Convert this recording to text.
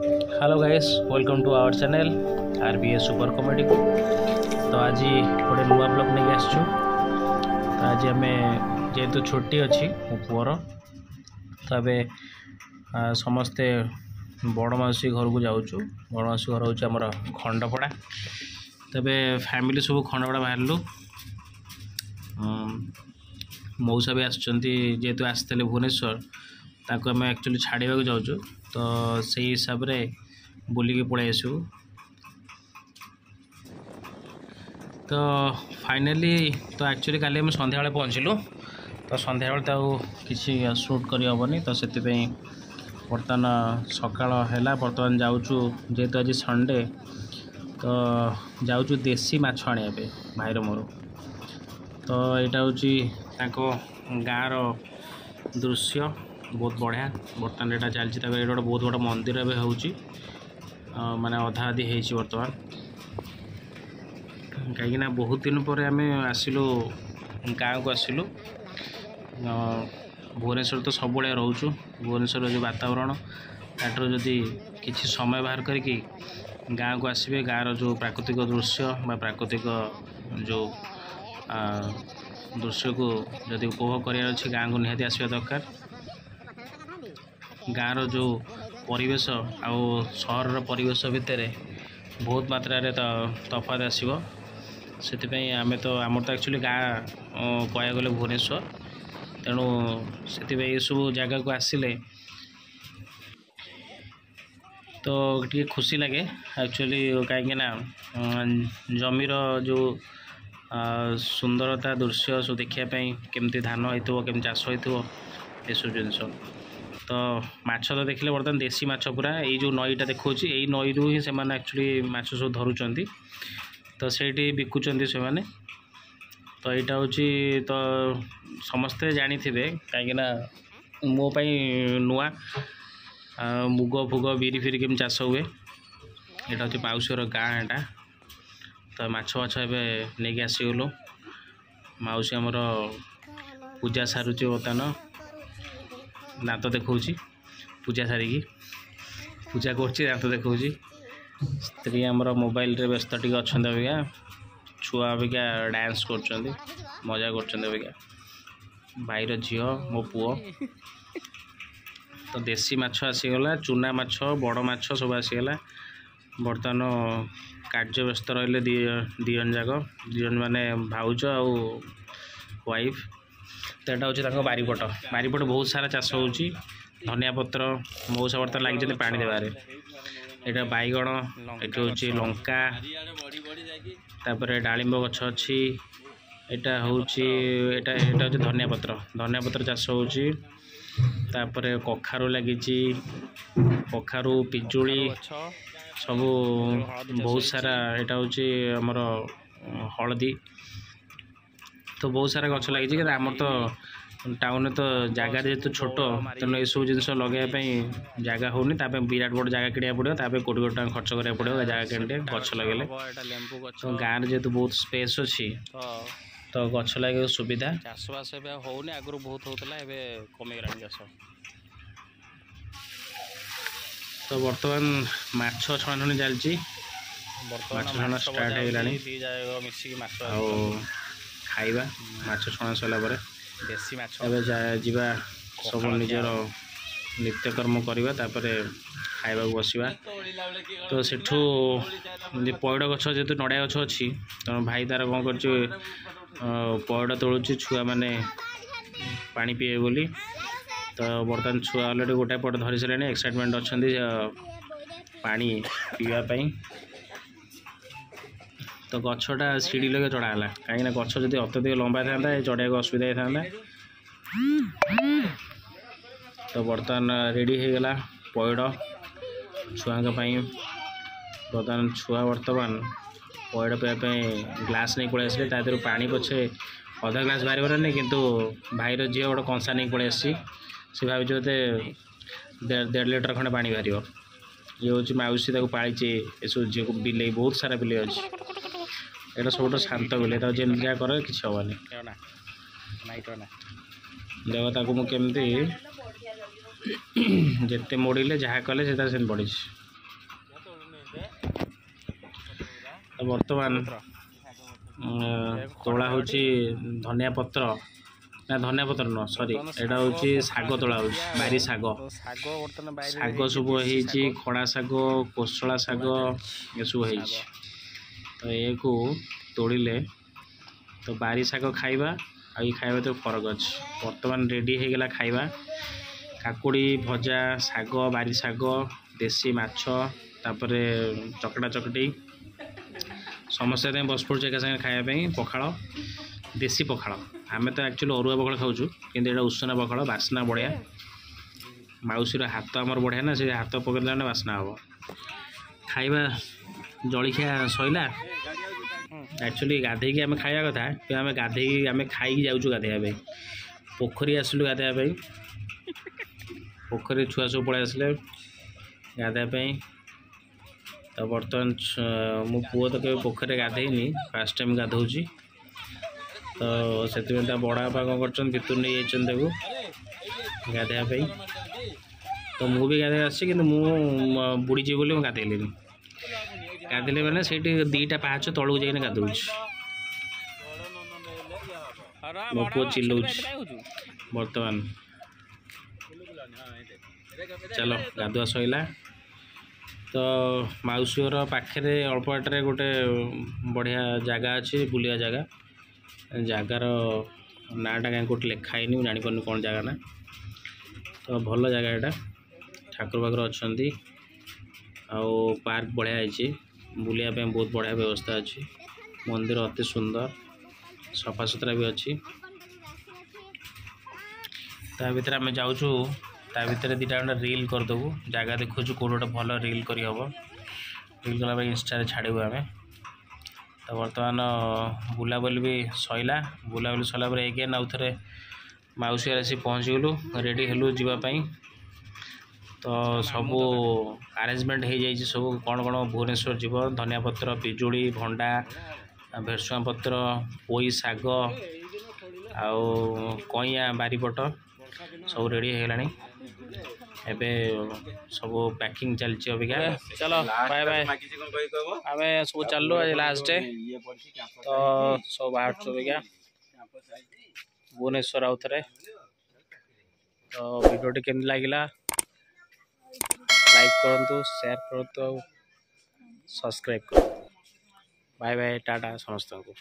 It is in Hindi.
Hello guys, welcome to our channel RBS super comedy. तो आज गोटे नुआ ब्लॉग नहीं आसचु। तो आज आम जेहेतु छुट्टी अच्छी मो पुअर, तो ए समस्ते बड़ मौसी घर को जाऊँ। बड़ मौसी घर हूँ आमर खंडपड़ा। तबे फैमिली सब खंडपड़ा बाहरलु। मौसा भी जेहेतु आसते भुवनेश्वर, ताको आम एक्चुअली छाड़ा जाऊँ। तो सही हिसाब रे बुलिकी पलि आसू। तो फाइनाली तो एक्चुअली काली आम संध्या बेले पहुँचलु। तो संध्या बेले तो किसी शूट करी हेनी, तो से बर्तमान सकाळ है। बर्तमान जाऊँ जेहेतु आज संडे, तो जाऊँ देसी माछ आने भाईर मोर। तो यहाँ हूँ गाँव दृश्य, बहुत बढ़िया। बर्तमान यहाँ चलती गोटे बहुत बड़ा मंदिर ए हूँ, माने अधा अधी हो बर्तमान। कहीं बहुत दिन पर आम आसिलु गाँव को आसिलु। भुवनेश्वर तो सब रोचु। भुवनेश्वर जो वातावरण ताटर जदि किसी समय बाहर करके गाँव को आसबे, गाँव जो प्राकृतिक दृश्य प्राकृतिक जो दृश्य को जदि उपभोग करार अच्छे, गाँव को निहाती आसवा दरकार। गाँव जो परिवेश आउ सहर परिवेश भितर बहुत मात्रा तफात आसो। से आम तो आमर तो एक्चुअली गाँ कह गले भुवनेश्वर, तेणु से सब जगह को आसिले तो टे खुशी लगे एक्चुअली। कहीं जमीर जो सुंदरता दृश्य सब देखापी, केमती धान हो केमती चाष हो सब जिनस। तो माछ तो देखिले बर्तमान देसी माछ पूरा ये जो नईटा देखा, यही नई रू ही से एक्चुअली माछ सब धरुंच। तो से बिकुंट से मैंने। तो यहाँ हूँ तो समस्ते जानी थे कहीं मोपाई नुआ मुग फुग बिरी फिरी केम चाष हुए। यहाँ हूँ माउसीर गाँ एटा। तो माछ माछ नहीं आसीगलु। माउसी आमर पूजा सारुची बर्तमान दाँत देखा, पूजा सारिकी पूजा कर दाँत देखा। स्त्री आमर मोबाइल रे व्यस्त टी अच्छा अबिका। छुआ अबिका डांस कर मजा कर। भाईर झील मो पुओ। तो देसी माछ आसीगला, चूना माछ बड़ माछ सब आसीगला। बर्तमान कार्य व्यस्त रही दीजन जाक, दीजन माने भाउज आ वाइफ। तो यहाँ हूँ बारीपट। बारीपट बहुत सारा चाष हो। धनिया पत्र मौसा बर्तमान लगी पानी देवारे। यहाँ बैगण, ये हूँ लंका, तापर डालिंब गछ अच्छी। यहाँ हूँ धनिया पत्र चाष हो। तापर कखारू लगी, कखारू पिजुली सब बहुत सारा। यहाँ हूँ आमर हलदी। तो बहुत सारा गछ लगी। आमर तो टाउन तो जगह जेहेतु छोट, तेणु ये सब जिन लगे जगह होनी। विराट बड़ जगह किड़ा पड़ो, कोटी कोटी टाँग खर्च करा पड़ो जगह किणते गछ लगे। तो गाँव जेहेतु बहुत स्पेस अच्छी, तो गछ लगे सुविधा। चाषबास होनी, आगु बहुत होता है, कमिगला चाष। तो बर्तमान माछ छणाछणी चलती। माछ छणा स्टार्ट हो खाइबा। माछ छणा सरला देसी माछ जावा सब निजर नित्यकर्म करवा, खाइबा बसवा। तो सेठू पइड गछ जेहेतु नड़िया गछ अच्छी, तो भाई तार कौन कर पइड तोलुची छुआ मैंने पानी पीए बोली। तो बर्तमान छुआ अलरेडी गोटाए पट धरी सारे एक्साइटमेंट अच्छा पानी पीवाई। तो गछटा सीढ़ी लगे चढ़ाला, कहीं गछ जब अत्यधिक लंबा था चढ़ाई असुविधा होता। तो बर्तमान रेडी हो गला पइड छुआ। बर्तमान छुआ बर्तमान पइड पीवाई ग्लास नहीं पलि आसे। तादर पानी पछे अधा ग्लास बाहर नहीं, किंतु भाईर झील गोटे कंसा नहीं पलि आसी। सी भाई बोधे 1.5 लीटर खंडे पानी बाहर। ये हूँ माउसी पाई सब झील को बिले बहुत सारा बिले अच्छी। यहाँ सब शांत बिले जेम जहाँ कर कि हेनी। देख ताको मुझे जिते मोड़े जहाँ कले से बढ़ी। तो बर्तमान तोला हूँ धनिया पत्र ना धनिया पत्र न सॉरी एटा हूँ शाग तोला हूँ बारी शाग शाग सब हो खड़ा शाग कोशला शाग ये सब हो तो ये को तोड़िले तो बारी शाग खाइबा आ खाइबा तो फरक अच्छे बर्तमान रेडी हो गला खाइबा काकुड़ी भजा शाग बारी शाग देसी माछ तापर चकटा चकटी समस्या बस पड़े एक सागे खायापी पखाड़ देसी पखाड़ आम तो एक्चुअली अरुआ पखाड़ खाऊँ कि उषुना पखाड़ बास्ना बढ़िया मौसीर हाथ आमर बढ़िया ना से हाथ पकड़ला बास्ना हम खाइबा जलिखिया सैला एक्चुअली गाधे आम खाया कथा कि आम गाधे आम खाई जाऊँ गाधेया पोखरी आसलु गाधेया पोखरी छुआ सब पलि आसले गाधेयापाई तो बर्तमान मो पुओ तो कभी पोखरी गाधेनी फास्ट टाइम गाधौची तो से बड़ा बापा कौन कर भितर नहीं जाइए गाधेयापाई तो मु भी गाधे आसी कि बुड़ीजी बोली गाधेली गाधेले मैंने से दीटा पाहाच तलू जाइन गाधौची मो पुओ चिल्लाऊँ बर्तमान चलो गाधुआ सैला तो मौसी घर पाखे अल्प बाटे गोटे बढ़िया जगह अच्छे बुलिया जगह जगार नाटा कहीं कौट लिखाई जापार कौन जगह ना तो भल जगह यहाँ ठाकुर बाकुर अच्छा पार्क बढ़िया है बुलियापाई बहुत बढ़िया व्यवस्था अच्छी मंदिर अति सुंदर सफा सुतरा भी अच्छी ता भीतर आम जाऊँ ता भीतर दीटा रील करदेबू जगह देखु कौट गोटे भल रील कर रील कला इंस्टा छाड़ू आम तो बर्तमान बुलाबुली भी सैला बुलाबुली सरला एगेन आउ थे मौसी आसी पहुँच गलु रेडी हेलु जीवाई तो सबू आरेंजमेंट हो जाए सब कौन कौन भुवनेश्वर जीव धनिया पत्र पिजुड़ी भंडा भेरसुआ पत्र पोई शाग आउ कईया बारीपट सब रेडी होगलानी एबे सब पैकिंग चलची अबिका चलो बाय बाय आम सब चलु आज लास्ट डे तो सब बाहर अबिका भुवनेश्वर आउ थे तो वीडियो केमती लगिला लाइक करूँ शेयर करूँ सब्सक्राइब करूँ बाय बाय टाटा समस्त को।